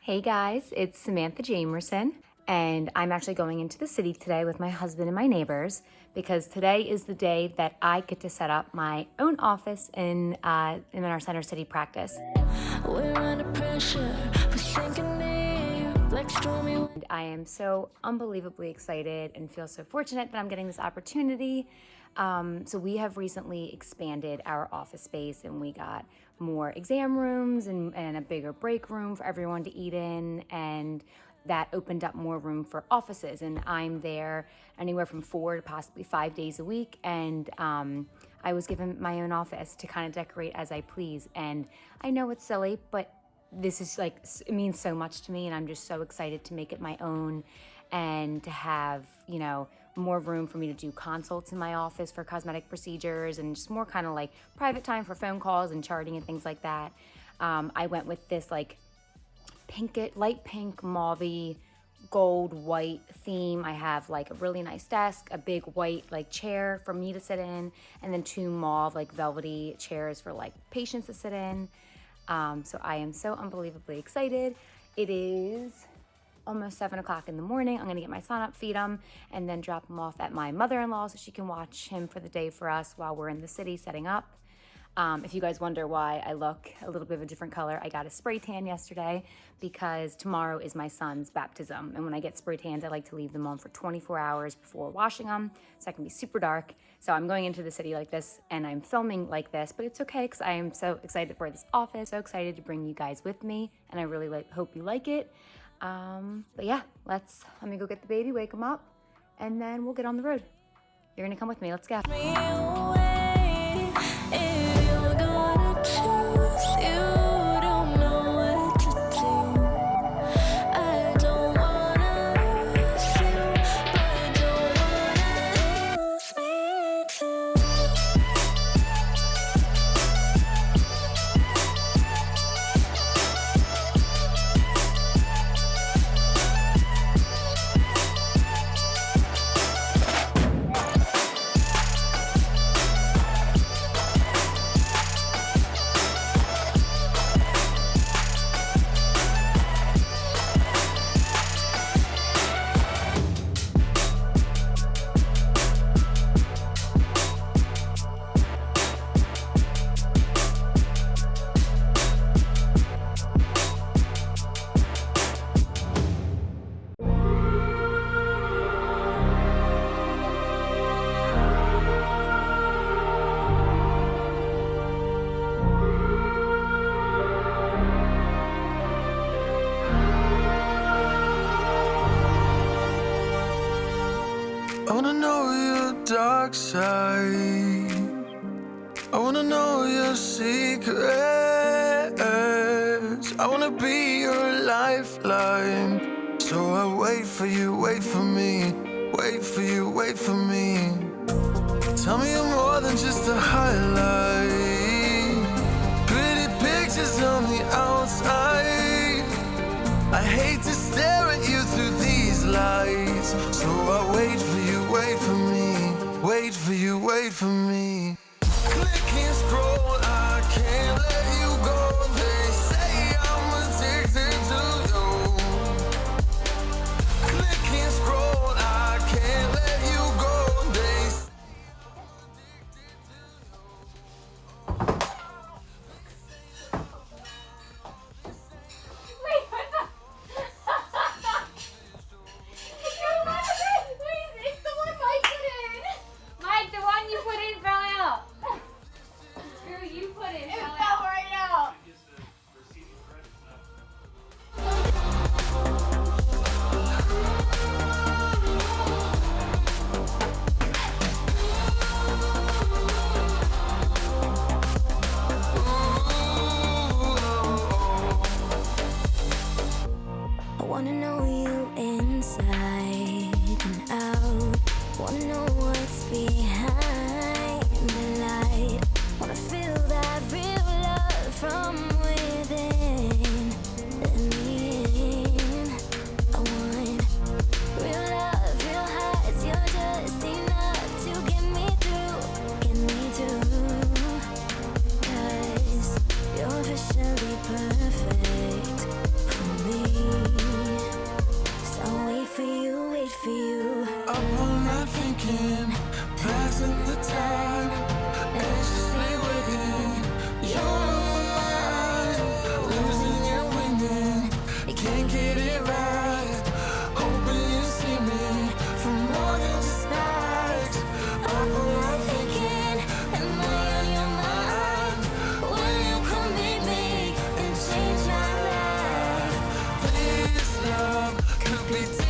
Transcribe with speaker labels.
Speaker 1: Hey guys, it's Samantha Jamerson, and I'm actually going into the city today with my husband and my neighbors because today is the day that I get to set up my own office in our Center City practice.
Speaker 2: We're under pressure, we're sinking deep, like stormy.
Speaker 1: And I am so unbelievably excited and feel so fortunate that I'm getting this opportunity. So we have recently expanded our office space and we got more exam rooms and a bigger break room for everyone to eat in, and that opened up more room for offices, and I'm there anywhere from 4 to possibly 5 days a week, and I was given my own office to kind of decorate as I please. And I know it's silly, but this is like, it means so much to me, and I'm just so excited to make it my own and to have, more room for me to do consults in my office for cosmetic procedures and just more kind of like private time for phone calls and charting and things like that. I went with this like light pink, mauve, gold, white theme. I have like a really nice desk, a big white like chair for me to sit in, and then 2 mauve like velvety chairs for like patients to sit in. So I am so unbelievably excited. It is almost 7 o'clock in the morning. I'm gonna get my son up, feed him, and then drop him off at my mother-in-law so she can watch him for the day for us while we're in the city setting up. If you guys wonder why I look a little bit of a different color, I got a spray tan yesterday because tomorrow is my son's baptism. And when I get spray tans, I like to leave them on for 24 hours before washing them so I can be super dark. So I'm going into the city like this and I'm filming like this, but it's okay because I am so excited for this office, so excited to bring you guys with me, and I really hope you like it. But yeah, let me go get the baby, wake him up, and then we'll get on the road. You're gonna come with me, let's go.
Speaker 2: Me away, if you're gonna choose, you don't know what to do. I don't wanna lose you, but I don't wanna lose me too.
Speaker 3: I wanna know your dark side. I wanna know your secrets. I wanna be your lifeline. So I wait for you, wait for me. Wait for you, wait for me. Tell me you're more than just a highlight. Pretty pictures on the outside. I hate to stare at you through these lights. So I wait for you, wait for me. Wait for you, wait for me. Click and scroll, I can't let you go. They say I'm addicted to you. Click and scroll, I can't let you go. They say
Speaker 1: Wait, what the? It's the one Mike put in. Mike, the one you put in fell out. Screw you put in fell out. It fell right out.
Speaker 2: I wanna know you inside and out. Wanna know what's behind the light. Wanna feel that real love from within. Let me in. I want real love, real heights. You're just enough to get me through, get me through. 'Cause you're officially perfect for me.
Speaker 3: complete.